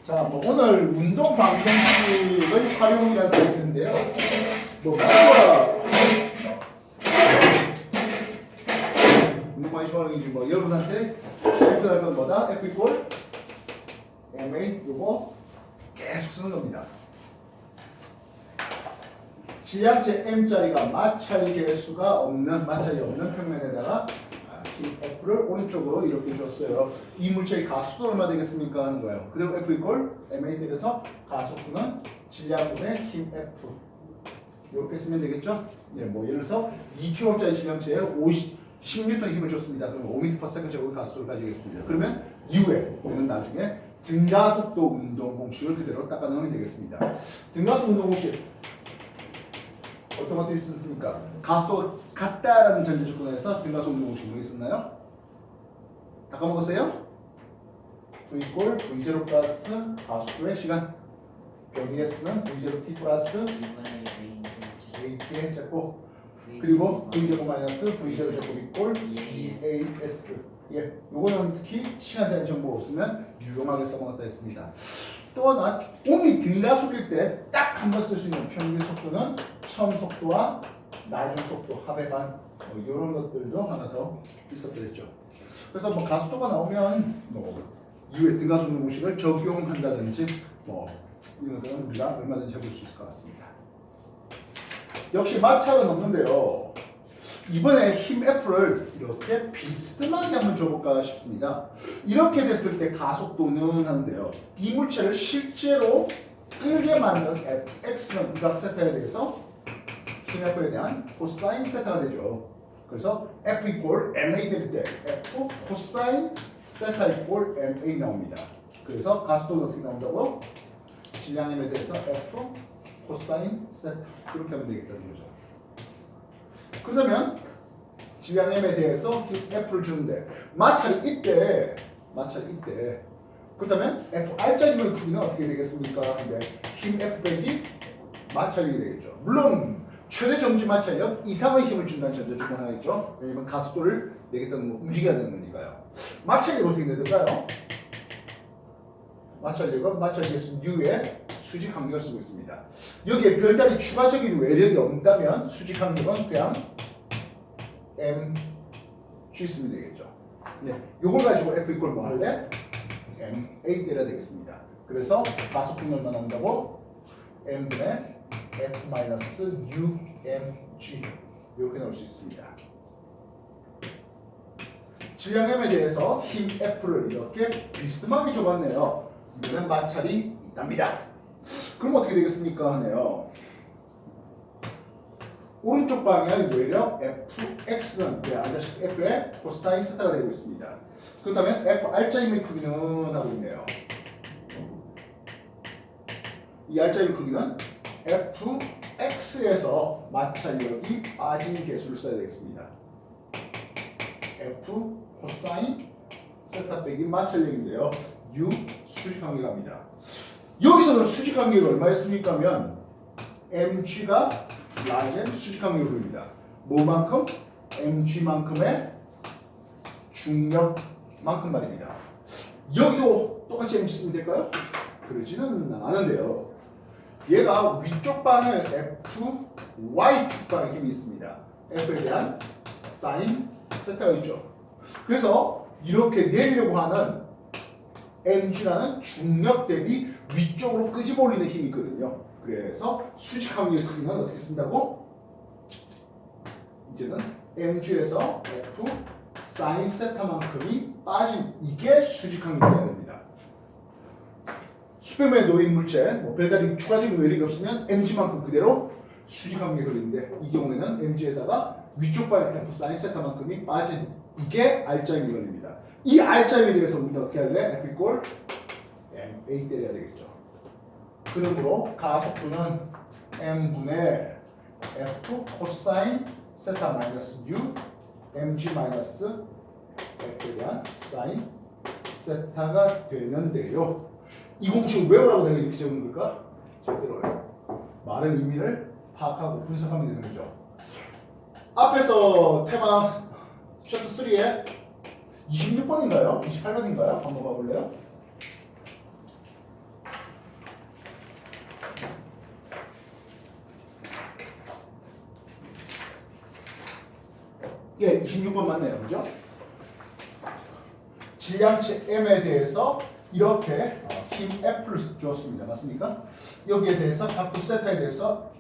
자, 오늘 운동 방정식의 활용이라는 게 있는데요. 말과 운동 방정식 활용이지 여러분한테 실패할 건 뭐다? F 이퀄 MA 요거 계속 쓰는 겁니다. 지향체 M자리가 마찰 개수가 없는 마찰이 없는 평면에다가 힘 F를 오른쪽으로 이렇게 줬어요. 이 물체의 가속도 얼마 되겠습니까? 하는 거예요. 그대로 F 이퀄 MA 때려서 가속도는 질량분의 힘 F 이렇게 쓰면 되겠죠? 예, 예를 들어서 2kg짜리 질량체에 10N 힘을 줬습니다. 그럼 5m/s 제곱의 가속도를 가지겠습니다. 그러면 이후에 우리는 나중에 등가속도 운동 공식을 그대로 닦아 넣으면 되겠습니다. 등가속도 운동 공식 어떤 것들이 있습니까? 가속도가 같다라는 전제 조건에서 등가속도 운동 공식 뭐 있었나요? 다 까먹었어요? V 이퀄 V0 플러스 가속도의 시간 여기에서는 V0 T 플러스 AT의 제곱 그리고 V0 마이너스 V0 제곱 이퀄 EAS 예, 요거는 특히 시간대는 정보가 없으면 유용하게 써먹었다 했습니다. 또 하나 온리 등가속일 때 딱 한 번 쓸 수 있는 평균 속도는 처음 속도와 나중 속도 합의 반 이런 것들도 하나 더 있었더랬죠. 그래서 가속도가 나오면 이후에 등가속 공식을 적용한다든지 이런 것들은 우리가 얼마든지 해볼 수 있을 것 같습니다. 역시 마찰은 없는데요. 이번에 힘 F를 이렇게 비스듬하게 한번 줘볼까 싶습니다. 이렇게 됐을 때 가속도는 하는데요. 이 물체를 실제로 끌게 만든 Fx는 이각 세타에 대해서 힘 F에 대한 코사인 세타가 되죠. 그래서 F 이퀄 MA 될 때 F 코사인 세타 이퀄 MA 나옵니다. 그래서 가속도는 어떻게 나온다고요? 질량임에 대해서 F 코사인 세타 이렇게 하면 되겠다는 거죠. 그러면 질량 M에 대해서 힘 F를 주는데 마찰이 이때 그렇다면 F R자리의 크기는 어떻게 되겠습니까? 근데 힘 F 빼기 마찰력이 되겠죠. 물론 최대 정지 마찰력 이상의 힘을 준다는 전제 조건 하나 있죠. 왜냐면 가속도를 내겠다는 거 움직여야 되는 거니까요. 마찰력이 어떻게 되는가요? 마찰력은 마찰 개수 U의 수직 간격을 쓰고 있습니다. 여기에 별다른 추가적인 외력이 없다면 수직 간격은 그냥 mg 쓰면 되겠죠. 네, 이걸 가지고 F 이퀄 뭐 할래? ma 때려야 되겠습니다. 그래서 가속도는 얼마 나온다고? m분의 f 마이너스 umg 이렇게 나올 수 있습니다. 질량 m에 대해서 힘 F를 이렇게 비스듬하게 줘봤네요. 이거는 마찰이 있답니다. 그럼 어떻게 되겠습니까? 하네요. 오른쪽 방향의 외력 fx는 알다시피 f의 코사인 세타가 되고 있습니다. 그렇다면 f R자임의 크기는 하고 있네요. 이 R자임의 크기는 fx에서 마찰력이 빠진 개수를 써야 되겠습니다. f 코사인 세타 빼기 마찰력인데요. u 수직관계갑니다. 여기서는 수직관계가 얼마였습니까? 하면 mg가 라겐 수직관계로 보입니다. 뭐만큼? mg만큼의 중력만큼 말입니다. 여기도 똑같이 mg 쓰면 될까요? 그러지는 않은데요. 얘가 위쪽 방향에 f, y축 방향에 힘이 있습니다. f에 대한 사인 세타가 있죠. 그래서 이렇게 내리려고 하는 mg라는 중력 대비 위쪽으로 끄집어 올리는 힘이 있거든요. 그래서 수직관계의 크기는 어떻게 쓴다고? 이제는 mg에서 f 사인 세타만큼이 빠진 이게 수직관계가 돼야 됩니다. 수평면에 놓인 물체, 별다른 추가적인 외력이 없으면 mg만큼 그대로 수직관계가 걸리는데 이 경우에는 mg에다가 위쪽 방향 f 사인 세타만큼이 빠진 이게 R자임이 걸립니다. 이 R자임에 대해서 우리는 어떻게 할래? F 이퀄 MA 때려야 되겠죠. 그러므로 가속도는 m분의 f 코사인 세타 마이너스 u mg 마이너스 f에 대한 사인 세타가 되는데요. 이 공식을 외우라고 내가 이렇게 적은 걸까? 절대로요. 말의 의미를 파악하고 분석하면 되는 거죠. 앞에서 테마 챕터 3에 26번인가요? 28번인가요? 한번 봐볼래요? 16번 맞네요. 그죠? 질량체 M에 대해서 이렇게 힘 F를 주었습니다. 맞습니까? 여기에 대해서 각도 세타에 대해서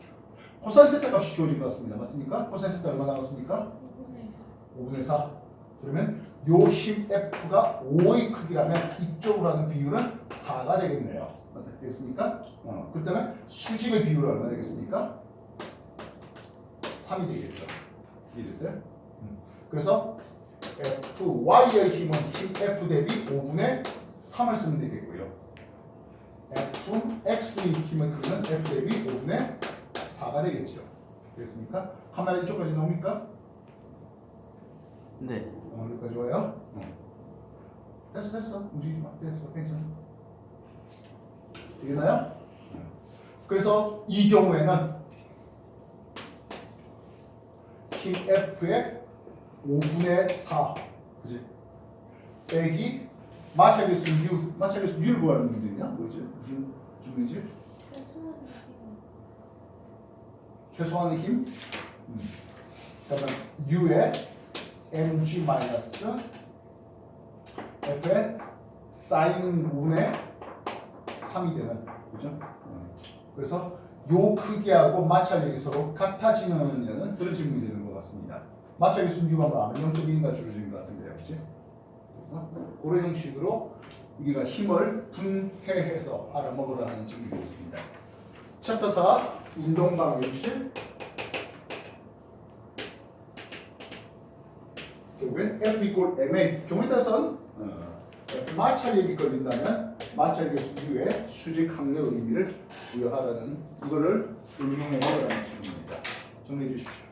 코사인 세타 값이 주어진 것 같습니다. 맞습니까? 코사인 세타 얼마 나왔습니까? 5분의 4. 그러면 요 힘 F가 5의 크기라면 이쪽으로 하는 비율은 4가 되겠네요. 어떻게 되겠습니까? 그렇다면 수직의 비율은 얼마 되겠습니까? 3이 되겠죠. 이해됐어요? 그래서 Fy의 힘은 힘 F 대비 5분의 3을 쓰면 되겠고요. Fx의 힘의 크기는 F 대비 5분의 4가 되겠죠. 되겠습니까? 카메라 이쪽까지 나옵니까? 네. 여기까지 와요? 됐어. 움직이지 마. 됐어. 괜찮아. 되겠나요? 그래서 이 경우에는 힘 F의 5분의 4 그지? 빼기 마찰계수 U 마찰계수 U를 구하는 문제냐? 뭐지? 무슨 문제지? 최소한의 힘 그러면 U의 mg 마이너스 F의 사인 5분의 3이 되는 그죠? 그래서 요 크기하고 마찰력이 서로 같아지는 이라는 그런 질문이 되는 것 같습니다. 마찰계수 U가 뭐 아마 0.2인가 줄어진 것 같은데요, 그렇지? 그래서 그런 형식으로 우리가 힘을 분해해서 알아먹으라는 질문이 되겠습니다. 챕터 4 운동방정식 결국엔 F 이퀄 MA 경우에 따라서는 마찰력이 걸린다면 마찰계수 U의 수직 항력 의미를 부여하라는 이거를 응용해 보라는 질문입니다. 정리해 주십시오.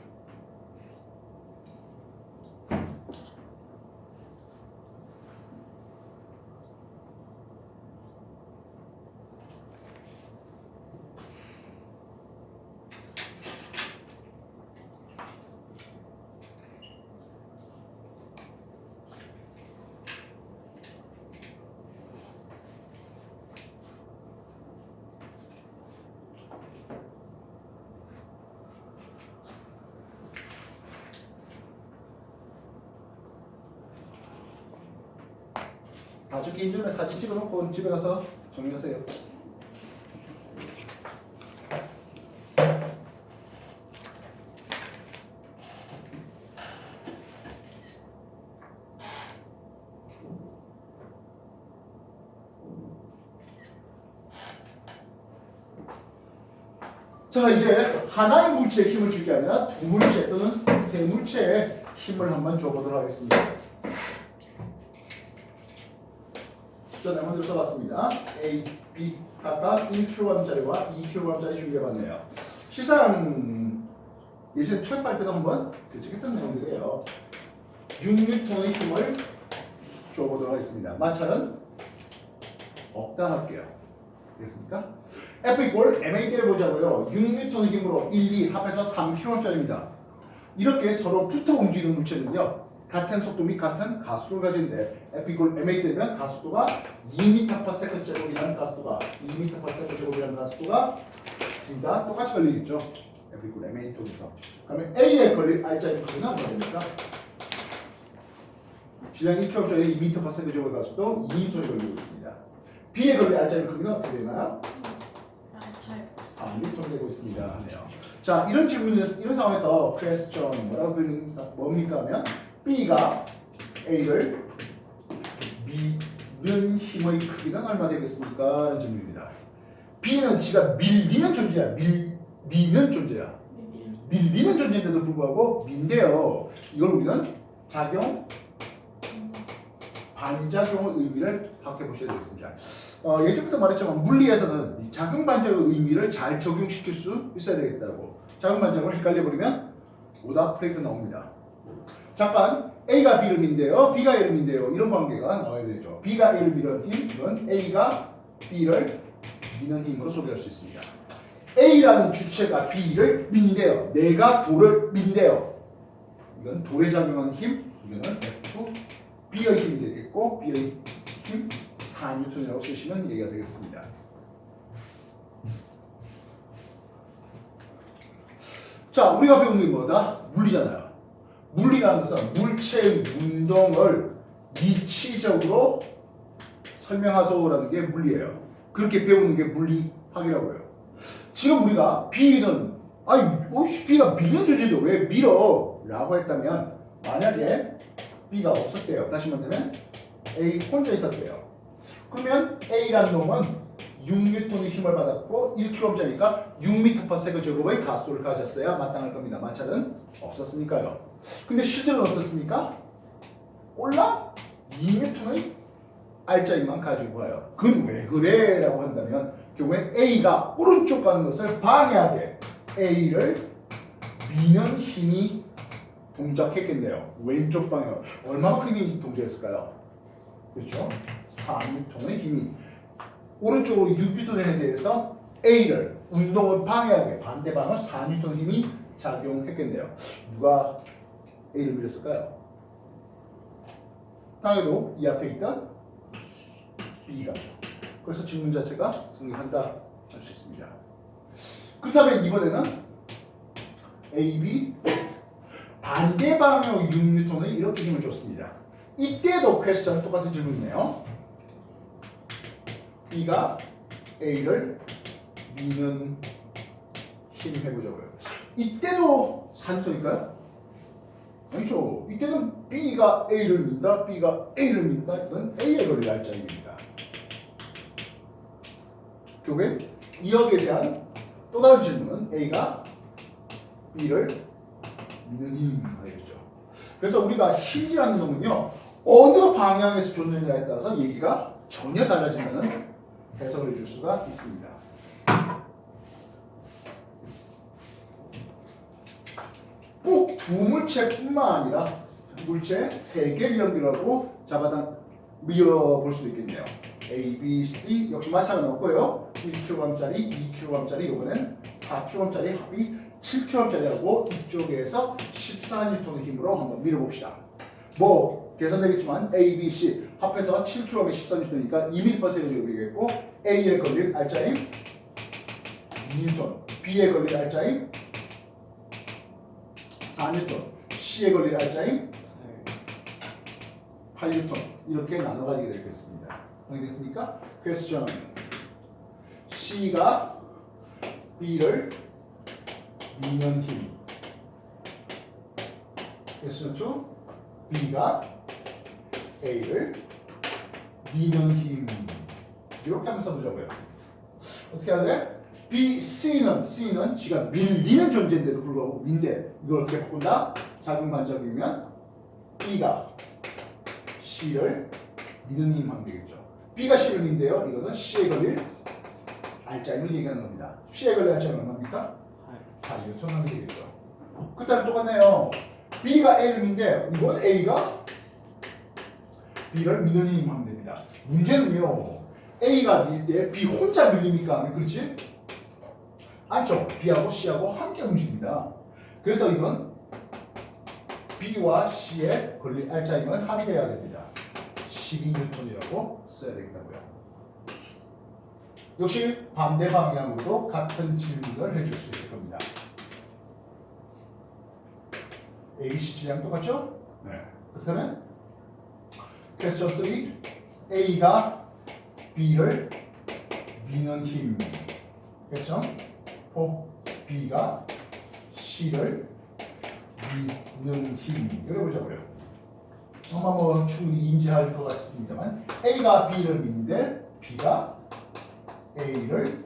다 적기 힘들면 사진 찍어놓고 집에 가서 정리하세요. 자, 이제 하나의 물체에 힘을 줄 게 아니라 두 물체 또는 세 물체에 힘을 한번 줘보도록 하겠습니다. 숫자 네 문제로 써봤습니다. A, B 각각 1kg짜리와 2kg짜리 준비해봤네요. 실상 예전에 투입할 때도 한번 슬쩍 했던 내용들이에요. 6N의 힘을 줘보도록 하겠습니다. 마찰은 없다 할게요. 되겠습니까? F 이퀄 MAT를 보자고요. 6N의 힘으로 1, 2 합해서 3kg짜리입니다. 이렇게 서로 붙어 움직이는 물체는요. 같은 속도 및 같은 가속도를 가진데 F 이퀄 MA 되면 가속도가 2m/s 제곱이라는 가속도가 2m/s 제곱이라는 가속도가 둘 다 똑같이 걸리겠죠. F 이퀄 MA 쪽에서. 그러면 A에 걸릴 R자의 크기는 뭐가 됩니까? 질량 1kg짜리 2m/s 제곱의 가속도 2m에 걸리고 있습니다. B에 걸릴 R자의 크기는 어떻게 되나요? 3m 되고 있습니다. 하네요. 자, 이런 상황에서 퀘스천 뭐라고 뭡니까 하면 B가 A를 미는 힘의 크기는 얼마 되겠습니까? 라는 질문입니다. B는 지가 밀리는 존재야. 미는 존재야. 밀리는 존재인데도 불구하고 민데요. 이걸 우리는 작용, 반작용의 의미를 파악해 보셔야 되겠습니다. 예전부터 말했지만 물리에서는 이 작용 반작의 의미를 잘 적용시킬 수 있어야 되겠다고. 작용 반작을 헷갈려버리면 오답 프레이크 나옵니다. 잠깐 A가 B를 민대요. B가 A를 민대요. 이런 관계가 나와야 되죠. B가 A를 미는 힘은 A가 B를 미는 힘으로 소개할 수 있습니다. A라는 주체가 B를 민대요. 내가 돌을 민대요. 이건 돌에 작용하는 힘. 이거는 F, B의 힘이 되겠고 B의 힘 4N이라고 쓰시면 얘기가 되겠습니다. 자, 우리가 배운 게 뭐다? 물리잖아요. 물리라는 것은 물체의 운동을 이치적으로 설명하소라는 게 물리예요. 그렇게 배우는 게 물리학이라고요. 지금 우리가 B는 B가 밀는 존재인데 왜 밀어? 라고 했다면 만약에 B가 없었대요. 다시 말하면 A 혼자 있었대요. 그러면 A라는 놈은 6N의 힘을 받았고 1kg짜리니까 6m/s 제곱의 가속도를 가졌어야 마땅할 겁니다. 마찰은 없었으니까요. 근데 실제로는 어떻습니까? 올라 2N의 알짜임만 가지고 가요. 그건 왜 그래? 라고 한다면 결국에 A가 오른쪽 가는 것을 방해하게 A를 미는 힘이 동작했겠네요. 왼쪽 방향. 얼마만큼 힘이 동작했을까요? 그렇죠? 4N의 힘이 오른쪽으로 6N에 대해서 A를 운동을 방해하게 반대 방향 4N 힘이 작용했겠네요. 누가 A를 밀었을까요? 당연히도 이 앞에 있던 B가. 그래서 질문 자체가 성립한다 할 수 있습니다. 그렇다면 이번에는 A, B 반대 방향으로 6N의 이렇게 힘을 줬습니다. 이때도 퀘스천 똑같은 질문이네요. B가 A를 미는 힘 해보자고요. 이때도 산소일까요? 아니죠. 이때는 B가 A를 민다, B가 A를 민다. 이건 A의 거리 알짜입니다. 결국에 2억에 대한 또 다른 질문은 A가 B를 미는 힘 하겠죠. 그래서 우리가 힘이라는 놈은요 어느 방향에서 줬느냐에 따라서 얘기가 전혀 달라진다는 해석을 해줄 수가 있습니다. 꼭 두 물체뿐만 아니라 물체 세 개를 연결하고 잡아당 밀어볼 수도 있겠네요. A, B, C 역시 마찰은 없고요. 1kg짜리, 2kg짜리 이번엔 4kg짜리 합이 7kg짜리하고 이쪽에서 14N의 힘으로 한번 밀어봅시다. 뭐 계산되겠지만 A, B, C 합해서 7kg에 14N이니까 2m/s 제곱이겠고 A에 걸릴 알짜임 2N, B에 걸릴 알짜임 4N, C에 걸릴 알짜임 8N 이렇게 나눠 가지게 되겠습니다. 동의됐습니까? 퀘스천 C가 B를 미는 힘. 퀘스천 2 B가 A를 미는 힘. 이렇게 하면 써보자고요. 어떻게 할래? B, C는 지가 밀리는 존재인데도 불구하고 민데 이걸 어떻게 바꾼다? 작은 간접이면 B가 C를 미는 힘 하면 되겠죠. B가 C를 민데요. 이거는 C에 걸릴 알짜임을 얘기하는 겁니다. C에 걸릴 알짜임은 얼마입니까? 8N 하면 되겠죠. 그때랑 똑같네요. B가 A를 민데 이건 A가 B를 미는 힘 하면 됩니다. 문제는요. A가 밀 때 B 혼자 밀립니까? 그렇지? 아니죠. B하고 C하고 함께 움직입니다. 그래서 이건 B와 C에 걸릴 알짜임은 합의돼야 됩니다. 12N이라고 써야 되겠다고요. 역시 반대 방향으로도 같은 질문을 해줄 수 있을 겁니다. A, B, C 질량 똑같죠? 네. 그렇다면 퀘스천 3 A가 B를 미는 힘. 퀘스천 4 B가 C를 미는 힘. 열어보자고요. 아마 뭐 충분히 인지할 것 같습니다만 A가 B를 미는데 B가 A를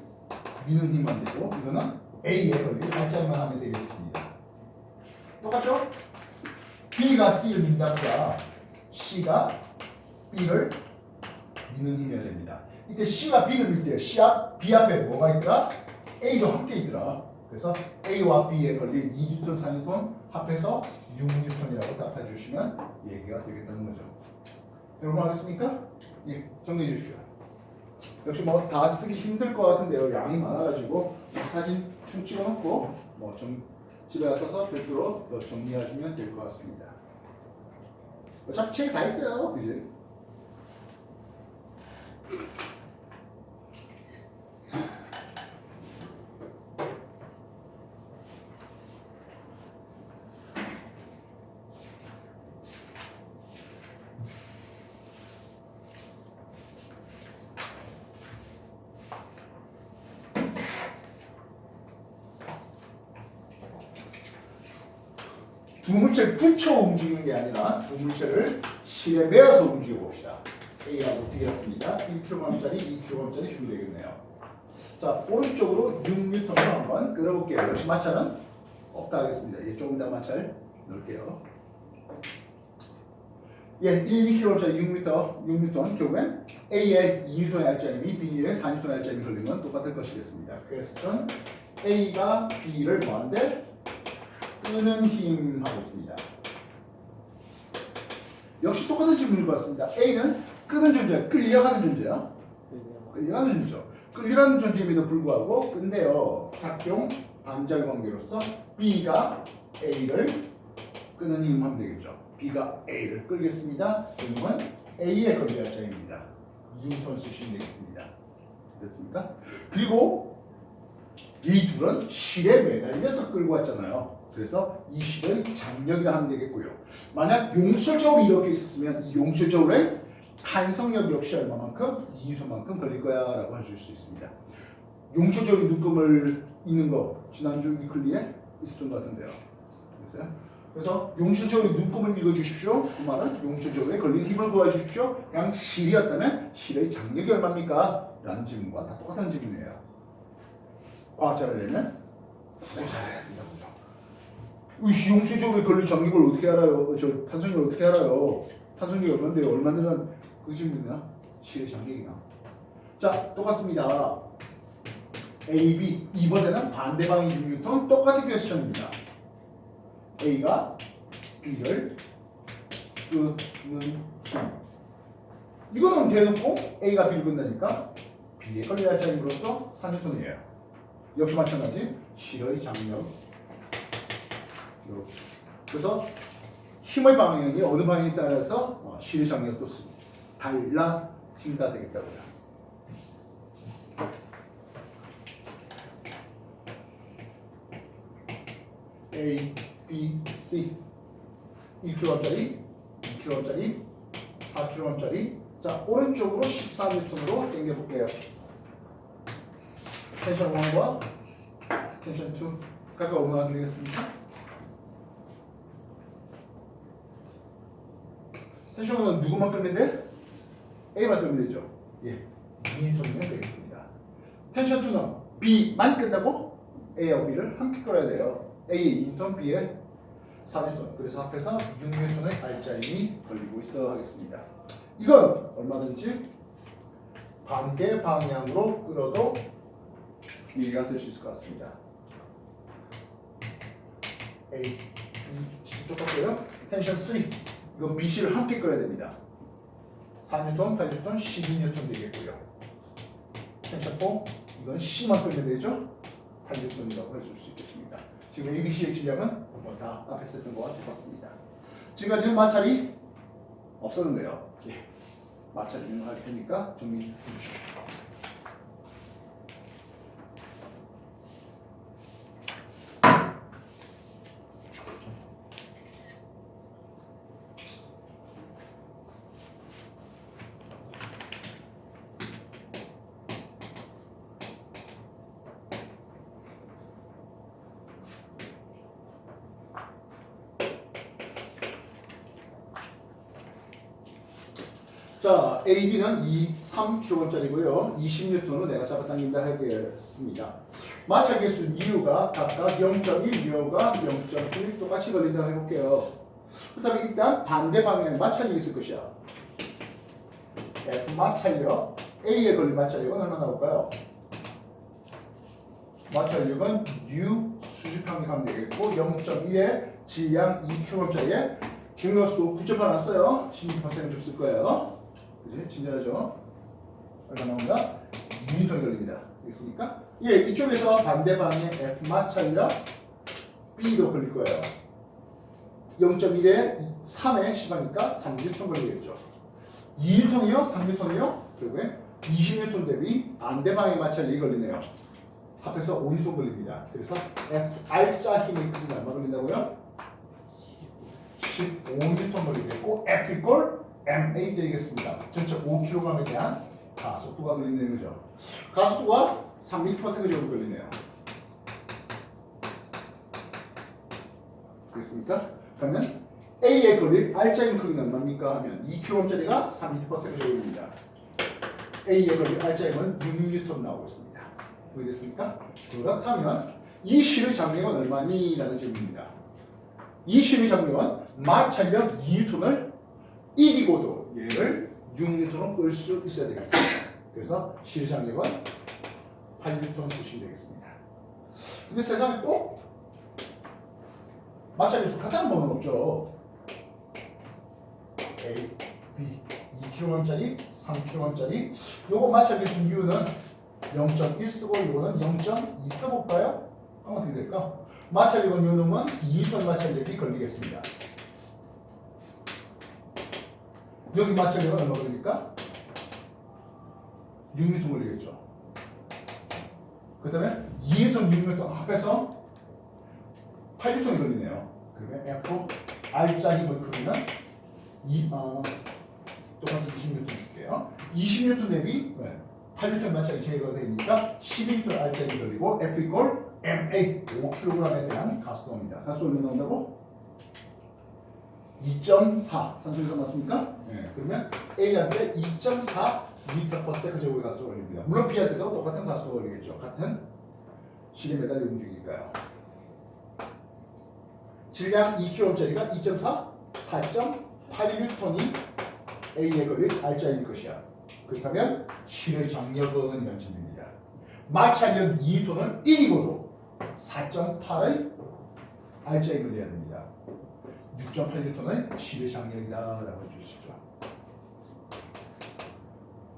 미는 힘만 되고 이거는 A에 걸릴 살짝만 하면 되겠습니다. 똑같죠? B가 C를 민다보다 C가 B를 미는 힘이어야 됩니다. 이때 C가 B를 밀 때 B 앞에 뭐가 있더라? A도 함께 있더라. 그래서 A와 B에 걸릴 2N, 4N 합해서 6N이라고 답해 주시면 얘기가 되겠다는 거죠. 여러분 하겠습니까? 예, 정리해 주십시오. 역시 뭐 다 쓰기 힘들 것 같은데요. 양이 많아가지고 사진 좀 찍어놓고 뭐 좀 집에 가서 별도로 또 정리하시면 될 것 같습니다. 어차피 책이 다 있어요, 그지? 두 물체를 붙여 움직이는 게 아니라 두 물체를 실에 매어서 움직여 봅시다. A하고 B였습니다. 1kg짜리, 2kg짜리 준비되겠네요. 자, 오른쪽으로 6N으로 한번 끌어볼게요. 역시 마찰은 없다 하겠습니다. 예, 조금 더 마찰 넣을게요. 예, 1, 2kg짜리 6N, 결국엔 A에 2N의 알짜임이 B에 4N의 알짜임이 걸리는 건 똑같을 것이겠습니다. 그래서 전 A가 B를 뭐한데? 끄는 힘 하고 있습니다. 역시 똑같은 질문을 받습니다. A는 끄는 존재야, 끌려가는 존재야. 끌려가는 존재죠. 끌려가는 존재임에도 불구하고 근데요, 작용 반작용 관계로서 B가 A를 끄는 힘 하면 되겠죠. B가 A를 끌겠습니다. 결국은 A에 걸려야 자입니다. 2N 쓰시면 되겠습니다. 됐습니까? 그리고 이 둘은 실에 매달려서 끌고 왔잖아요. 그래서 이 실의 장력이라 하면 되겠고요. 만약 용설저울이 이렇게 있었으면 이 용설저울의 탄성력 역시 얼마만큼? 2N만큼 걸릴 거야 라고 하실 수 있습니다. 용설저울이 눈금을 있는 거 지난주 위클리에 있었던 것 같은데요. 됐어요? 그래서 용설저울이 눈금을 읽어주십시오. 그 말은 용설저울에 걸린 힘을 구해주십시오. 그냥 실이었다면 실의 장력이 얼마입니까? 라는 질문과 다 똑같은 질문이에요. 과학자를 내면 부사를 해야 된다고요. 용설저울에 걸린 장력을 어떻게 알아요? 저 탄성력을 어떻게 알아요? 탄성력이 얼마인데요? 얼마나 그 질문이나 실의 장력이나. 자, 똑같습니다. A, B 이번에는 반대방이 6N 똑같은 퀘스천입니다. A가 B를 끄는 힘. 이거는 대놓고 A가 B를 끈다니까 B에 걸려야 할 자임으로써 4N이에요. 역시 마찬가지 실의 장력. 이렇게. 그래서 힘의 방향이 어느 방향에 따라서 실의 장력도 달라진다 되겠다고요. A, B, C 1kg짜리, 2kg짜리, 4kg짜리. 자, 오른쪽으로 14N으로 당겨볼게요. 텐션 1과 텐션 2 각각 얼마나 드리겠습니까? 텐션 1은 누구만 끌면 돼? A만 끌면 되죠. 예, 2N이면 되겠습니다. 텐션 2는 B만 끈다고? A하고 B를 함께 끌어야 돼요. A의 2N, B의 4N. 그래서 앞에서 6N의 알짜임이 걸리고 있어 하겠습니다. 이건 얼마든지 반대 방향으로 끌어도 이해가 될 수 있을 것 같습니다. A, B, 똑같고요. 텐션 3. 이건 BC를 함께 끌어야 됩니다. 4N, 8N, 12N 되겠고요. 텐션 4. 이건 C만 끌면 되죠. 8N이라고 해줄 수 있겠습니다. 지금 ABC의 질량은 다 앞에서 했던 거와 똑같습니다. 지금까지는 마찰이 없었는데요. 예. 마찰 인용할 테니까 정리해 주십시오. 자, AB는 3kg짜리고요. 20N으로 내가 잡아당긴다 하겠습니다. 마찰 개수 U가 각각 0.1, U가 0.1 똑같이 걸린다고 해볼게요. 그렇다면 일단 반대 방향에 마찰이 있을 것이야. F 마찰력, A에 걸린 마찰력은 얼마 나올까요? 마찰력은 U 수직항 가면 되겠고 0.1에 질량 2kg짜리에 중요수도 9.8 났어요. 16%는 좀 쓸 거예요. 그지? 친절하죠? 얼마 나온다? 2N이 걸립니다. 되겠습니까? 예, 이쪽에서 반대 방향에 F 마찰력 B도 걸릴 거예요. 0.1에 3에 10하니까 3N 걸리겠죠. 2N이요? 3N이요? 결국에 20N 대비 반대 방향에 마찰력이 걸리네요. 합해서 5N 걸립니다. 그래서 FR자 힘의 크기가 얼마 걸린다고요? 15N 걸리겠고 F 이퀄 MA 되겠습니다. 전체 5kg에 대한 가속도가 걸리는 거죠. 가속도가 3m/s 정도 걸리네요. 되겠습니까? 그러면 A에 걸릴 R자인 크기는 얼마입니까? 하면 2kg짜리가 3m/s입니다. A에 걸릴 R자임은 6N 나오고 있습니다. 이해됐습니까? 그렇다면 이 실의 장력은 얼마니? 라는 질문입니다. 이 실의 장력은 마찰력 2N을 이기고도 얘를 6N으로 끌 수 있어야 되겠습니다. 그래서 실의 장력은 8N 쓰시면 되겠습니다. 근데 세상에 꼭 마찰력수 같다는 법은 없죠. A, B, 2kg짜리, 3kg짜리 요거 마찰력수 U는 0.1 쓰고 이거는 0.2 써볼까요? 그럼 어떻게 될까? 마찰력은 요놈은 2톤 마찰력이 걸리겠습니다. 여기 마찰력은 얼마 걸립니까? 6N 걸리겠죠. 그 다음에 2N, 6N 합해서 8N이 걸리네요. 그러면 F R자 힘의 크기는 똑같은 20N 줄게요. 20N 대비 8N 마찰이 제거가 되니까 11N R자 힘이 걸리고 F 이퀄 MA 5kg에 대한 가속도입니다. 가속도 얼마 나온다고? 2.4 산소에서 맞습니까? 네. 그러면 A한테 2.4 m/s 제곱의 가속도가 걸립니다. 물론 B한테도 똑같은 가속도가 걸리겠죠. 같은 실에 매달려 움직이니까요. 질량 2kg짜리가 2.4, 4.81톤이 A에 걸릴 R자일 것이야. 그렇다면 실의 장력은 이런 질문입니다. 마찰력 2톤을 이기고도 4.8의 R자에 걸려야 됩니다. 6.8N의 실의 장력이다라고 해줄 수 있죠.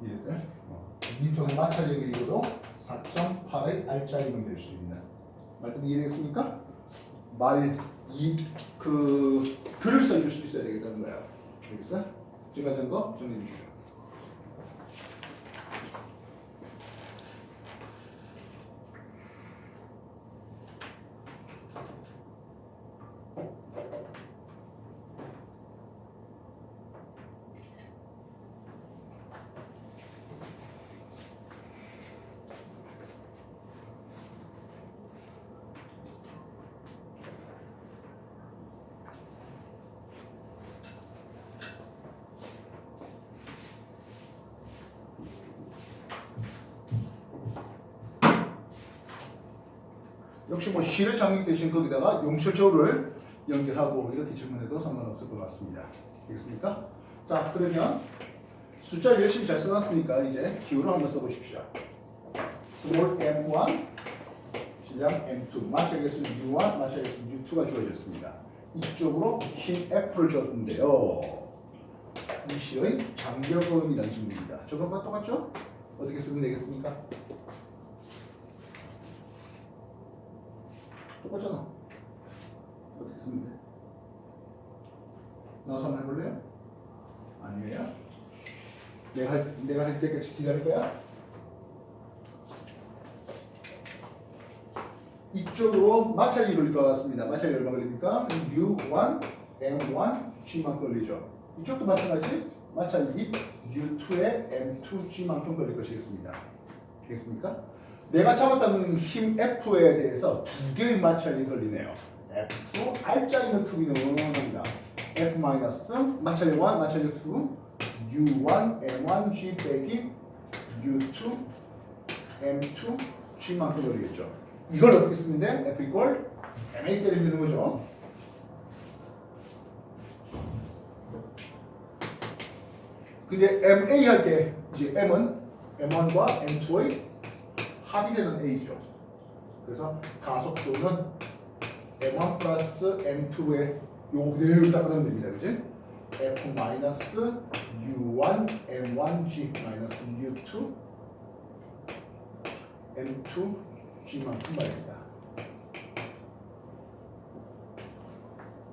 이해됐어요? 2톤의 마찰력을 이기고도 4.8의 R자에 걸릴 수 있는 말뜻 이해되겠습니까? 글을 써줄 수 있어야 되겠다는 거예요. 알겠어요? 지금까지 한 거 정리해 주시죠. 역시 뭐 실의 장력 대신 거기다가 용실조를 연결하고 이렇게 질문해도 상관없을 것 같습니다. 되겠습니까? 자, 그러면 숫자 열심히 잘 써놨으니까 이제 기호를 한번 써보십시오. 스몰 m1, 질량 m2, 마찰계수 u1, 마찰계수 u2가 주어졌습니다. 이쪽으로 흰 f를 줬는데요. 이 실의 장력은 이라는 질문입니다. 저것과 똑같죠? 어떻게 쓰면 되겠습니까? 똑같잖아. 어떻게 쓰면 돼? 나와서 한번 해볼래요? 아니에요? 내가 할 때까지 기다릴 거야? 이쪽으로 마찰이 걸릴 것 같습니다. 마찰이 얼마 걸립니까? U1, M1, G만 걸리죠. 이쪽도 마찬가지. 마찰이 U2에 M2G만큼 걸릴 것이겠습니다. 되겠습니까? 내가 잡았다는 힘 F에 대해서 두 개의 마찰이 걸리네요. F, R자 있는 크기는 합니다. F 마이너스 마찰력 1, 마찰력 2, U1, M1, G 빼기 U2, M2, G만큼 걸리겠죠. 이걸 어떻게 쓰면 돼? F 이퀄 MA 때리면 되는 거죠. 근데 MA 할 때 이제 M은 M1과 M2의 합이 되는 A죠. 그래서 가속도는 M1 플러스 M2의 요 그대로 딱 넣으면 됩니다. 그지? F 마이너스 U1 M1G 마이너스 U2 M2G만큼 말입니다.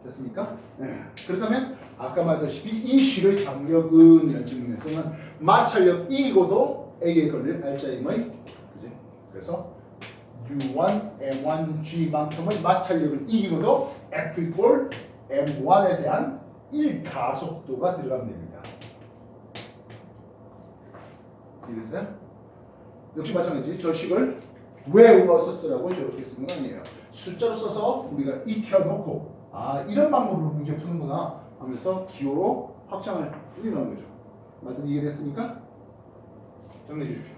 됐습니까? 네. 그렇다면 아까 말했다시피 이 실의 장력은 이라는 질문에서는 마찰력 E이고도 A에 걸릴 R자임의 그지? 그래서 U1, M1G만큼의 마찰력을 이기고도 F 이퀄 M1에 대한 1가속도가 들어가면 됩니다. 이해됐어요? 역시 마찬가지 저 식을 외워서 쓰라고 저렇게 쓰는 건 아니에요. 숫자로 써서 우리가 익혀놓고 아 이런 방법으로 문제 푸는구나 하면서 기호로 확장을 뿌리는 거죠. 맞은 이해됐습니까? 정리해 주십시오.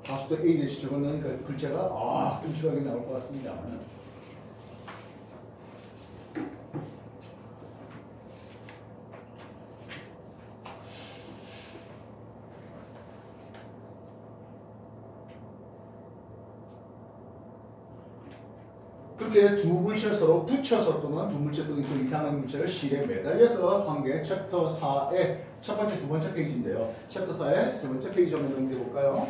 가수도 A 대시 적어놓은 그 글자가 끔찍하게 나올 것 같습니다. 그렇게 두 물체를 서로 붙여서 또는 두 물체 또는 그 이상한 물체를 실에 매달려서 한 게 챕터 4의 첫 번째, 두 번째 페이지인데요. 챕터 4의 세 번째 페이지 한번 넘겨 볼까요?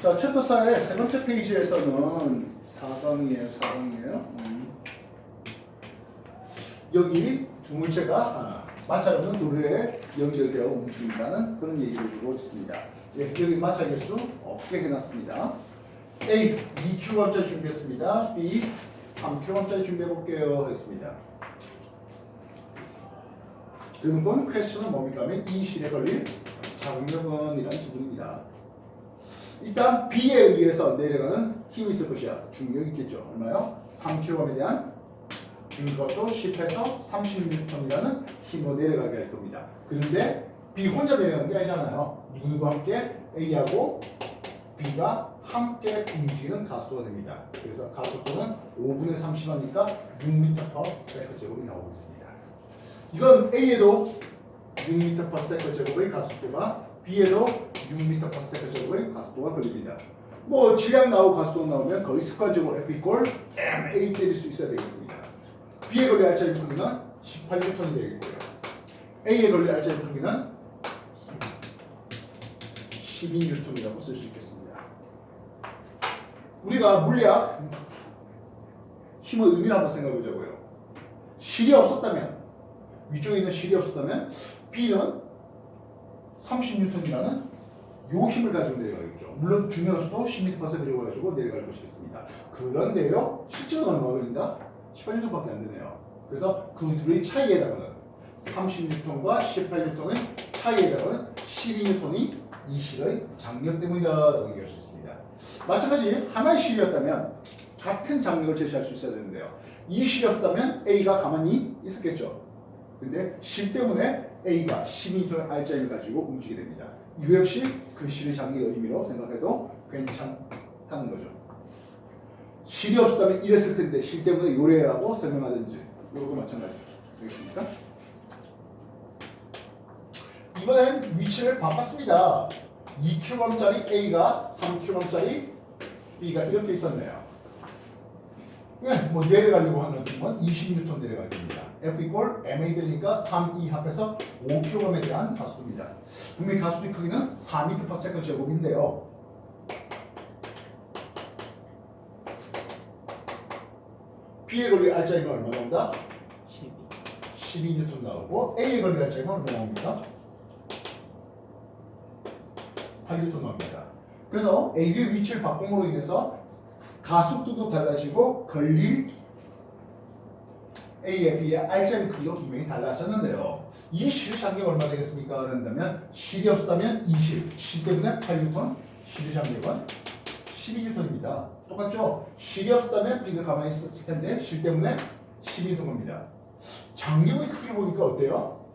자, 챕터 4의 세 번째 페이지에서는 4강이에요. 여기 두 물체가 마찰 없는 도르에 연결되어 움직인다는 그런 얘기를 주고 있습니다. 예, 여기 마찰 개수 없게 해놨습니다. A 2kg짜리 준비했습니다. B 3kg짜리 준비해 볼게요 했습니다. 그리고 퀘스천은 뭡니까 하면 이 실에 걸릴 장력은 이란 지분입니다. 일단 B에 의해서 내려가는 힘이 있을 것이야. 중력이 있겠죠. 얼마요? 3kg에 대한 이것도 10에서 30N이라는 힘으로 내려가게 할 겁니다. 그런데 B 혼자 내려가는 게 아니잖아요. 누구누구 함께 A하고 B가 함께 움직이는 가속도가 됩니다. 그래서 가속도는 5분의 30하니까 6m/s 제곱이 나오고 있습니다. 이건 A에도 6m/s 제곱의 가속도가 B에도 6m/s 제곱의 가속도가 걸립니다. 뭐 질량 나오고 가속도 나오면 거의 습관적으로 F 이퀄 ma 때릴 수 있어야 되겠습니다. B에 걸릴 알짜리 크기는 18N이 되겠고요. A에 걸릴 알짜리 크기는 12N이라고 쓸 수 있겠습니다. 우리가 물리학 힘의 의미를 한번 생각해 보자고요. 실이 없었다면, 위쪽에 있는 실이 없었다면 B는 30N이라는 요 힘을 가지고 내려가겠죠. 물론 중력수도 10m/s 가지고 내려갈 것이겠습니다. 그런데요, 실제로 얼마 걸린다? 18N밖에 안 되네요. 그래서 그 둘의 차이에다가는 30N과 18N의 차이에다가는 12N이 이 실의 장력 때문이다라고 얘기할 수 있습니다. 마찬가지 하나의 실이었다면 같은 장력을 제시할 수 있어야 되는데요. 이 실이었다면 A가 가만히 있었겠죠. 근데 실 때문에 A가 12N의 알짜리를 가지고 움직이게 됩니다. 이거 역시 그 실의 장력의 의미로 생각해도 괜찮다는 거죠. 실이 없었다면 이랬을 텐데 실 때문에 요래라고 설명하든지 이것도 마찬가지 되겠습니까? 이번엔 위치를 바꿨습니다. 2kg짜리 A가 3kg짜리 B가 이렇게 있었네요. 뭐 내려가려고 하는 건 20N 내려갈 겁니다. F 이퀄 ma 되니까 3, 2 합해서 5kg에 대한 가속도입니다. 분명히 가속도의 크기는 4m/s 제곱인데요. B에 걸릴 알짜리가 얼마 나온다? 12N 나오고 A에 걸릴 알짜리가 얼마 나옵니까? 8N 나옵니다. 그래서 A, B의 위치를 바꿈으로 인해서 가속도도 달라지고 걸릴 A의 B의 알짜리 크기도 분명히 달라졌는데요. 이 실 장력이 얼마 되겠습니까? 그런다면 실이 없었다면 이 실 때문에 8N, 실의 장력은 12N입니다. 똑같죠? 실이 없었다면 B는 가만히 있었을 텐데 실 때문에 12N 겁니다. 장력의 크기 보니까 어때요?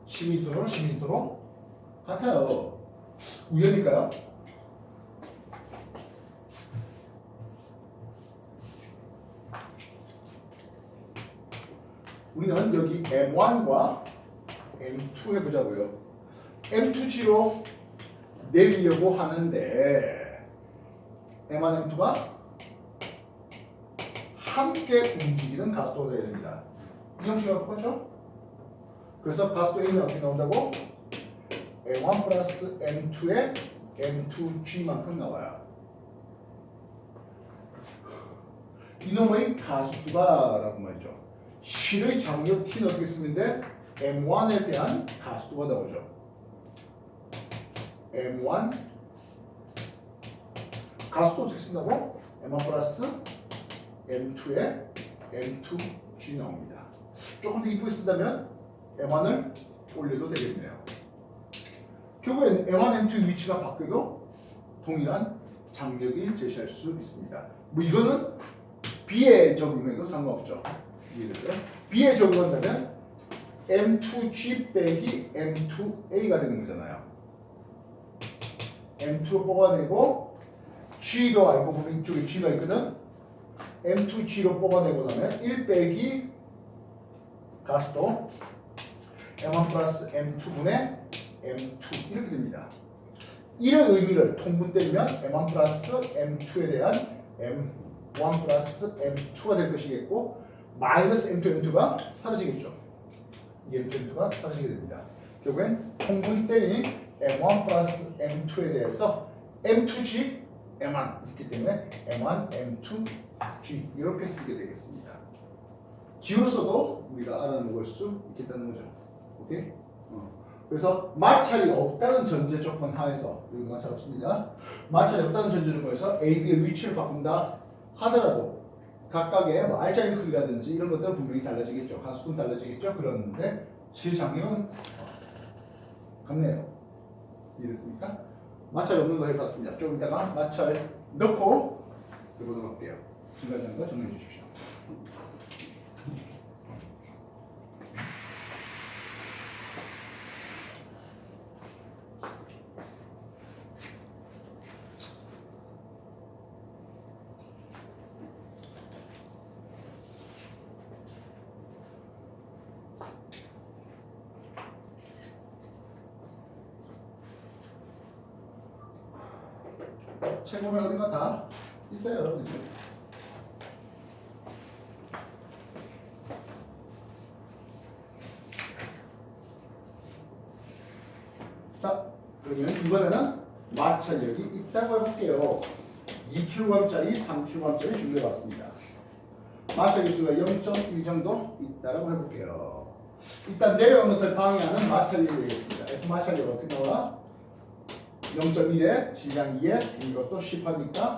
12N으로 12N으로 같아요. 우연일까요? 우리는 여기 M1과 M2 해보자고요. M2G로 내리려고 하는데 M1, M2가 함께 움직이는 가속도가 되어야 됩니다. 이 형식과 똑같죠? 그래서 가속도 A는 어떻게 나온다고? M1 플러스 M2의 M2G만큼 나와요. 이놈의 가속도가 라고 말이죠. 실의 장력 T는 어떻게 쓰면 돼? M1에 대한 가속도가 나오죠. M1 가속도 어떻게 쓴다고? M1 플러스 M2에 M2G 나옵니다. 조금 더 이쁘게 쓴다면 M1을 올려도 되겠네요. 결국엔 M1, M2 위치가 바뀌어도 동일한 장력이 제시할 수 있습니다. 뭐 이거는 B에 적용해도 상관없죠. 이해됐어요? B에 적용한다면 M2G 빼기 M2A가 되는 거잖아요. M2로 뽑아내고 G도 알고 보면 이쪽에 G가 있거든. M2G로 뽑아내고 나면 1 빼기 가속도 M1 플러스 M2분의 M2 이렇게 됩니다. 이런 의미를 통분 때리면 M1 플러스 M2에 대한 M1 플러스 M2가 될 것이겠고 마이너스 M2, M2가 사라지겠죠. 이 M2, M2가 사라지게 됩니다. 결국엔 통분 때린 M1 플러스 M2에 대해서 M2G, M1 있기 때문에 M1, M2G 이렇게 쓰게 되겠습니다. G로서도 우리가 알아먹을 수 있겠다는 거죠. 오케이? 그래서 마찰이 없다는 전제 조건 하에서 여기 마찰 없습니다. 마찰이 없다는 전제 조건에서 A, B의 위치를 바꾼다 하더라도 각각의 뭐 알짜리 크기라든지 이런 것들은 분명히 달라지겠죠. 가속도는 달라지겠죠. 그런데 실장력은 같네요. 이해됐습니까? 마찰이 없는 거 해봤습니다. 좀 이따가 마찰 넣고 해보도록 할게요. 중간중간 정리해 주십시오. 책 보면 어딘가 다 있어요. 그죠? 자, 그러면 이번에는 마찰력이 있다고 해볼게요. 2kg짜리, 3kg짜리 준비해봤습니다. 마찰 수가 0.1 정도 있다고 해볼게요. 일단 내려온 것을 방해하는 마찰력이 되겠습니다. F 마찰력 어떻게 나와? 0.1에 질량 2에 중력도 10하니까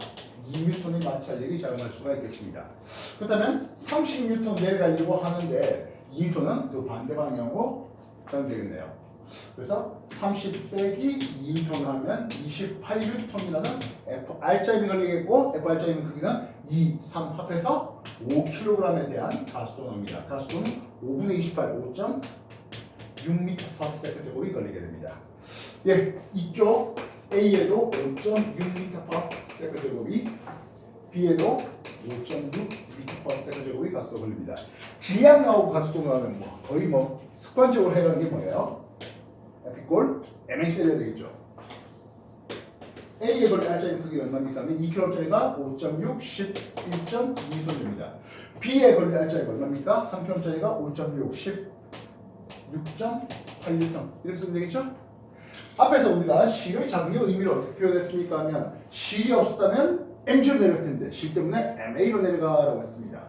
2N의 마찰력이 작용할 수가 있겠습니다. 그렇다면 30N 내려가려고 하는데 2N은 그 반대 방향으로 작용되겠네요. 그래서 30 빼기 2N 하면 28N이라는 FR자임이 걸리겠고 FR자임 크기는 2, 3 합해서 5kg에 대한 가속도 나옵니다. 가속도는 5분의 28, 5.6m/s이 걸리게 됩니다. 예, 이쪽 A에도 5.6m/s이 B에도 5.6m/s이 가속도 걸립니다. 질량 나오고 가속도 나오면 뭐 거의 뭐 습관적으로 해가는 게 뭐예요? F꼴 mn 때려야 되겠죠. A의 걸린 R자임 크기가 얼마입니까? 2kg짜리가 5.6, 11.2m 됩니다. B의 걸린 R자임 얼마입니까? 3kg짜리가 5.6, 16.8N 이렇게 쓰면 되겠죠? 앞에서 우리가 실의 작용의 의미를 어떻게 표현했습니까? 하면 실이 없었다면 mg로 내려갈 텐데 실 때문에 ma로 내려가라고 했습니다.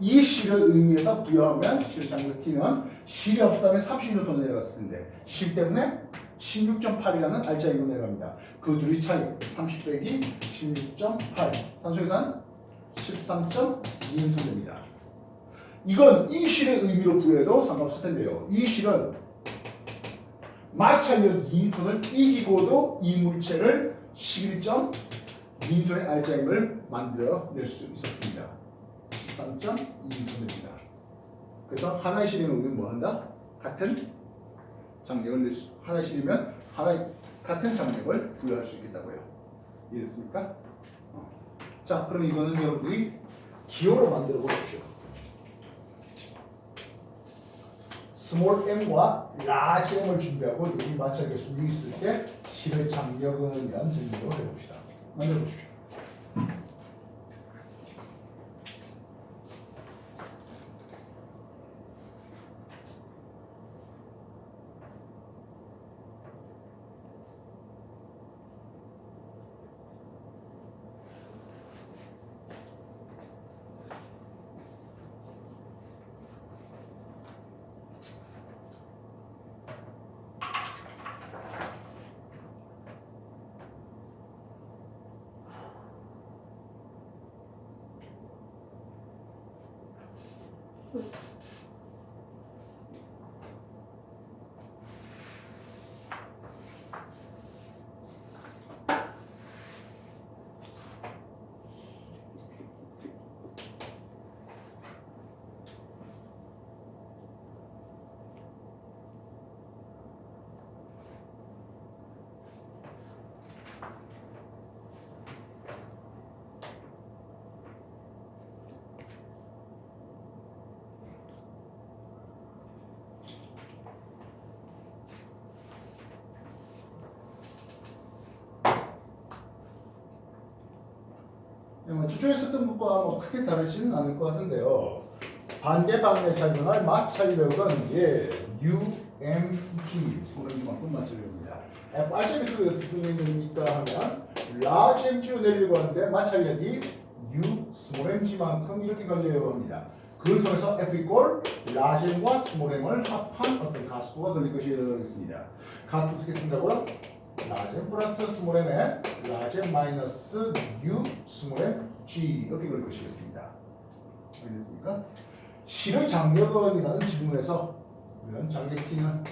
이 실을 의미해서 부여하면 실 장력 t는 실이 없었다면 30N 내려갔을 텐데 실 때문에 16.8이라는 R자임으로 내려갑니다. 그 둘이 차이 30 빼기 16.8 산소계산 13.2N 됩니다. 이건 이 실의 의미로 부여해도 상관없을 텐데요. 이 실은 마찰력 2N을 이기고도 이 물체를 11.2N의 R자임을 만들어낼 수 있었습니다. 13.2N입니다. 그래서 하나의 실이면 우리는 뭐한다? 같은 장력을 낼 수, 하나의 실이면 하나의 같은 장력을 부여할 수 있겠다고요. 이해됐습니까? 자, 그럼 이거는 여러분들이 기호로 만들어 보십시오. 스몰 m과 라지 m을 준비하고 여기 마찰 계수 있을 때 실의 장력은 이란 질문으로 해봅시다. 만들어 보십시오. 저쪽에 썼던 것과 뭐 크게 다르지는 않을 것 같은데요. 반대 방향의 차이가 마찰력은 UMG 소름만큼 마찰력입니다. R점이 어떻게 쓰면 됩니까 하면 large mg로 내리려고 하는데 마찰력이 U small mg만큼 이렇게 걸려요 합니다. 그걸 통해서 F equal large m과 small m을 합한 어떤 가속도가 걸릴 것이겠습니다. 가속도 어떻게 쓴다고요? large m 플러스 small m에 large m 마이너스 U small m G 이렇게 걸릴 것이겠습니다. 알겠습니까? 실의 장력은이라는 지문에서 우리는 장력 T는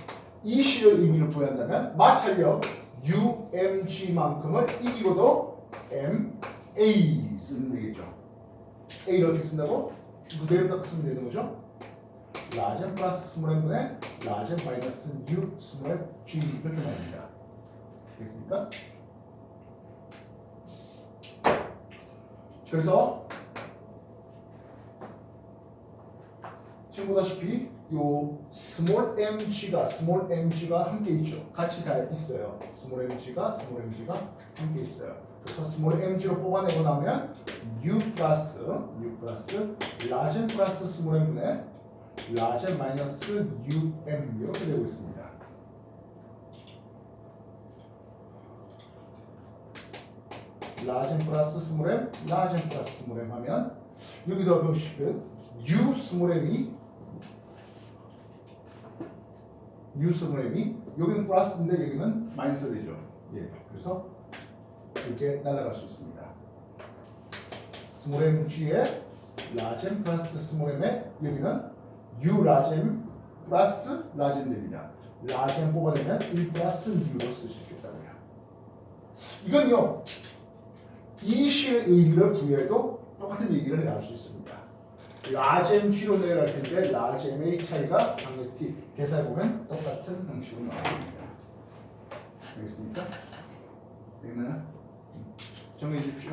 이 실의 의미를 부여한다면 마찰력 UMG만큼을 이기고도 MA 쓰면 되겠죠. A를 어떻게 쓴다고? 그대로 딱 쓰면 되는 거죠. large m 플러스 small m분의 large m 마이너스 U small m G 이렇게 말입니다. 되겠습니까? 그래서 지금 보다시피 요 스몰 mg가 함께 있죠. 같이 다 있어요. 스몰 mg가 함께 있어요. 그래서 스몰 mg로 뽑아내고 나면 u 플러스 large m 플러스 스몰 m분의 large m 마이너스 um 이렇게 되고 있습니다. large m 플러스 스몰 m, large m 플러스 스몰 m 하면 여기도 보시면 u 스몰 m이 여기는 플러스인데 여기는 마이너스 되죠. 예, 그래서 이렇게 날아갈 수 있습니다. 스몰 mg에 large m 플러스 스몰 m에 여기는 u large m 플러스 large m 됩니다. large m 뽑아내면 1 플러스 u로 쓸 수 있겠다고요. 이건요, 이 실의 의미를 부여해도 똑같은 얘기를 할 수 있습니다. large mg로 내려갈 텐데 large m의 차이가 장력 t 계산해보면 똑같은 형식으로 나옵니다. 알겠습니까? 여기는 정리해 주십시오.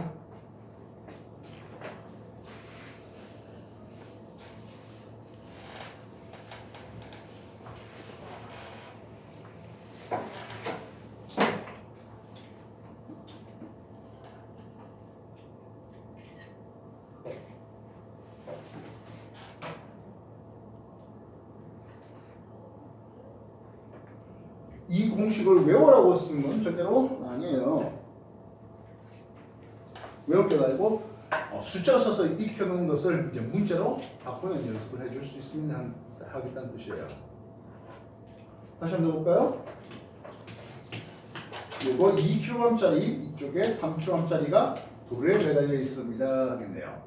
이 공식을 외우라고 쓴 건 절대로 아니에요. 외울 게 아니고 숫자를 써서 익혀놓은 것을 이제 문자로 바꾸는 연습을 해줄 수 있으면 하겠다는 뜻이에요. 다시 한번 해볼까요? 이거 2kg짜리 이쪽에 3kg짜리가 돌에 매달려 있습니다 하겠네요.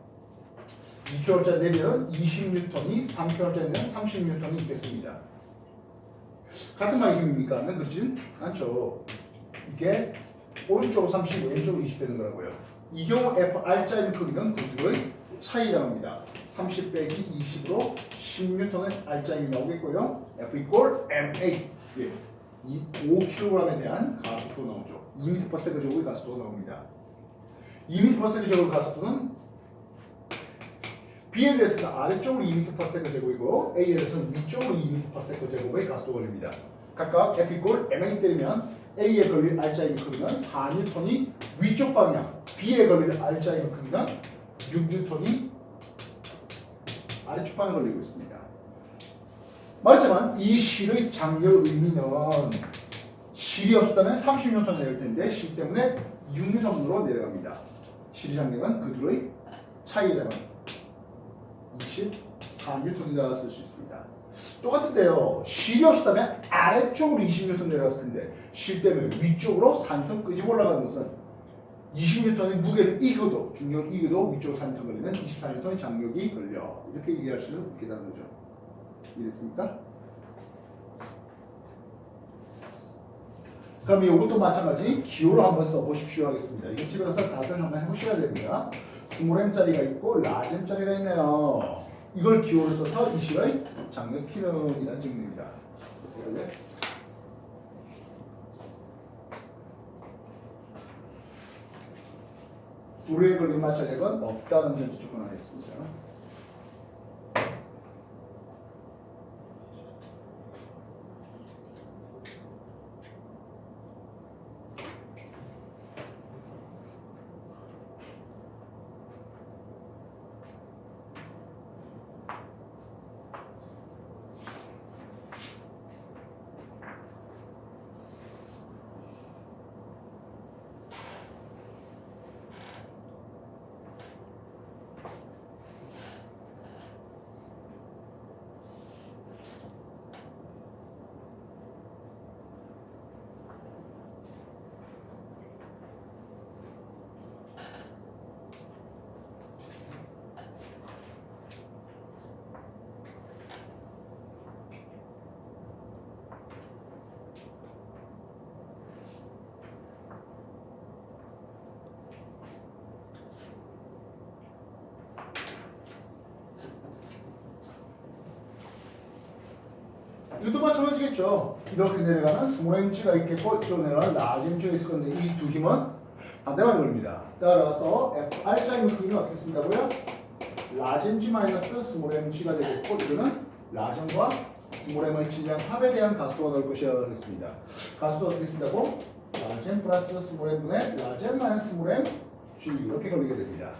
2kg짜리 되면 20N이 3kg짜리는 30N이 있겠습니다. 같은 말이 힘입니까? 그렇진 않죠. 이게 오른쪽으로 30, 왼쪽으로 20 되는 거라고요. 이 경우 F R자의 크기는 그 둘의 차이라고 합니다. 30 빼기 20으로 10N의 R자임이 나오겠고요. F equal MA. 예. 이 5kg에 대한 가속도 나오죠. 2m/s 제곱의 가속도가 나옵니다. 2m/s 제곱의 가속도는 B에 대해서는 아래쪽으로 2m/s 제곱이고 A에 대해서는 위쪽으로 2m/s 제곱의 가속도가 걸립니다. 각각 F equal MA 때리면 A에 걸릴 R자임의 크기는 4N이 위쪽 방향, B에 걸릴 R자임의 크기는 6N이 아래쪽 방향에 걸리고 있습니다. 말했지만 이 실의 장력 의미는 실이 없었다면 30N 내릴 텐데 실 때문에 6N으로 내려갑니다. 실의 장력은 그들의 차이라는 24N이다 쓸 수 있습니다. 똑같은데요. 실이 없었다면 아래쪽으로 20N 내려갔을 텐데 실 때문에 위쪽으로 4N 끄집어 올라가는 것은 20N의 무게를 이겨도 중력을 이겨도 위쪽으로 4N 걸리는 24N의 장력이 걸려. 이렇게 얘기할 수 있겠다는 거죠. 이해됐습니까? 그럼 이것도 마찬가지 기호로 한번 써보십시오 하겠습니다. 이거 집에 가서 다들 한번 해보셔야 됩니다. 스몰 m짜리가 있고 라지 m짜리가 있네요. 이걸 기호로 써서 이 실의 장력 T는 이라는 질문입니다. 둘에 걸린 마찰력은 없다는 점을 조건하겠습니다. 이것도 마찬가지겠죠. 이렇게 내려가는 스몰 mg가 있겠고 이쪽 내려가는 라지 mg가 있을 건데 이 두 힘은 반대만 걸립니다. 따라서 R자 크기는 어떻게 쓴다고요? 라지 mg 마이너스 스몰 mg가 되겠고 이거는 라점과 스몰 m의 질량 합에 대한 가속도가 나올 것이라고 하겠습니다. 가속도 어떻게 쓴다고? 라젠 플러스 스몰 m분의 라젠 마이너스 스몰 m g 이렇게 걸리게 됩니다.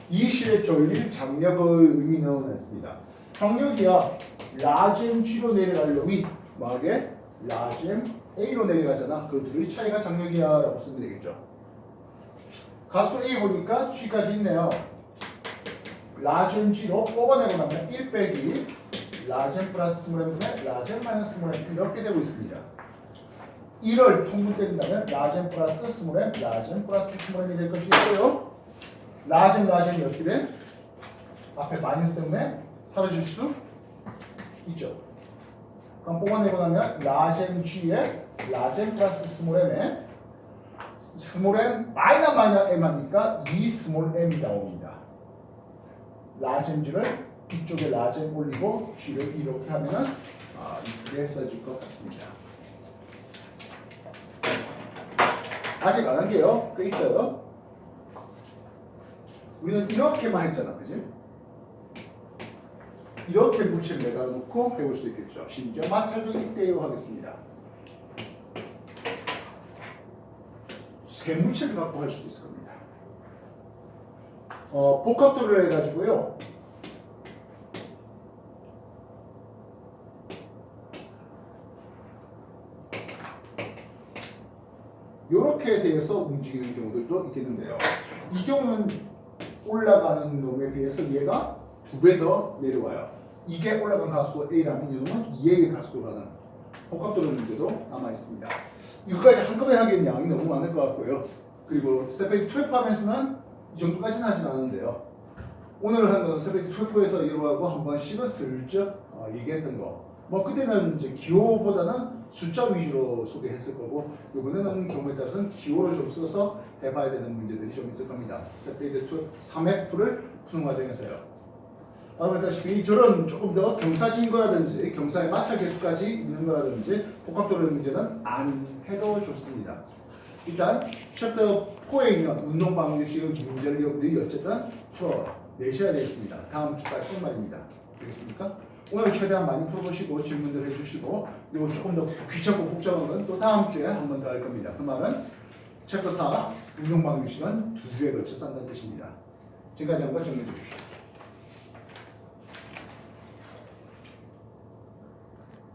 이 실의 조일 장력의 의미는 했습니다. 장력이야 라젠 g로 내려가려면 뭐하게? 라젠 a로 내려가잖아. 그 둘의 차이가 장력이야 라고 쓰면 되겠죠. 가속도 a 보니까 g까지 있네요. 라젠 g로 뽑아내고 나면 1 빼기 라젠 플러스 스몰 m분의 라젠 마이너스 스몰 m 이렇게 되고 있습니다. 1을 통분 때린다면 라젠 플러스 스몰 m, 라젠 플러스 스몰 m이 될 것이고요. 라젠이 어떻게 돼? 앞에 마이너스 때문에 사라질 수 있죠. 그럼 뽑아내고 나면 라젠 g에 라젠 플러스 스몰 m에 스몰 m 마이너스 m 하니까 2 스몰 m이 나옵니다. 라젠 g를 이쪽에 라젠 올리고 g를 이렇게 하면은 이렇게 써질 것 같습니다. 아직 안 한 게요. 꽤 있어요. 우리는 이렇게만 했잖아, 그지? 이렇게 물체를 매달아 놓고 배울 수 있겠죠. 심지어 마찰도 있대요 하겠습니다. 세 물체를 갖고 할 수도 있을 겁니다. 복합도를 해가지고요. 이렇게 돼서 움직이는 경우들도 있겠는데요. 이 경우는 올라가는 놈에 비해서 얘가 2배 더 내려와요. 이게 올라간 가속도 A라면 이 놈은 2A의 가속도가 나는 복합도로 문제도 남아 있습니다. 이거까지 한꺼번에 하기엔 양이 너무 많을 것 같고요. 그리고 스텝 12 하면서는 이 정도까지는 하진 않은데요. 오늘 한 건 스텝 12에서 이러하고 한 번씩은 슬쩍 얘기했던 거. 뭐 그때는 이제 기호보다는 숫자 위주로 소개했을 거고 이번에는 경우에 따라서는 기호를 좀 써서 해봐야 되는 문제들이 좀 있을 겁니다. 세페이드 3F를 푸는 과정에서요. 말했다시피 저런 조금 더 경사진 거라든지 경사의 마찰 계수까지 있는 거라든지 복합도로 문제는 안 해도 좋습니다. 일단 챕터 4에 있는 운동 방정식의 문제를 여러분들이 어쨌든 풀어내셔야 되겠습니다. 다음 주까지 말입니다. 되겠습니까? 오늘 최대한 많이 풀어보시고 질문들 해주시고 이거 조금 더 귀찮고 복잡한 건 또 다음 주에 한 번 더 할 겁니다. 그 말은 챕터 4 운동 방정식은 2주에 걸쳐서 한다는 뜻입니다. 지금까지 한 번 정리해 주십시오.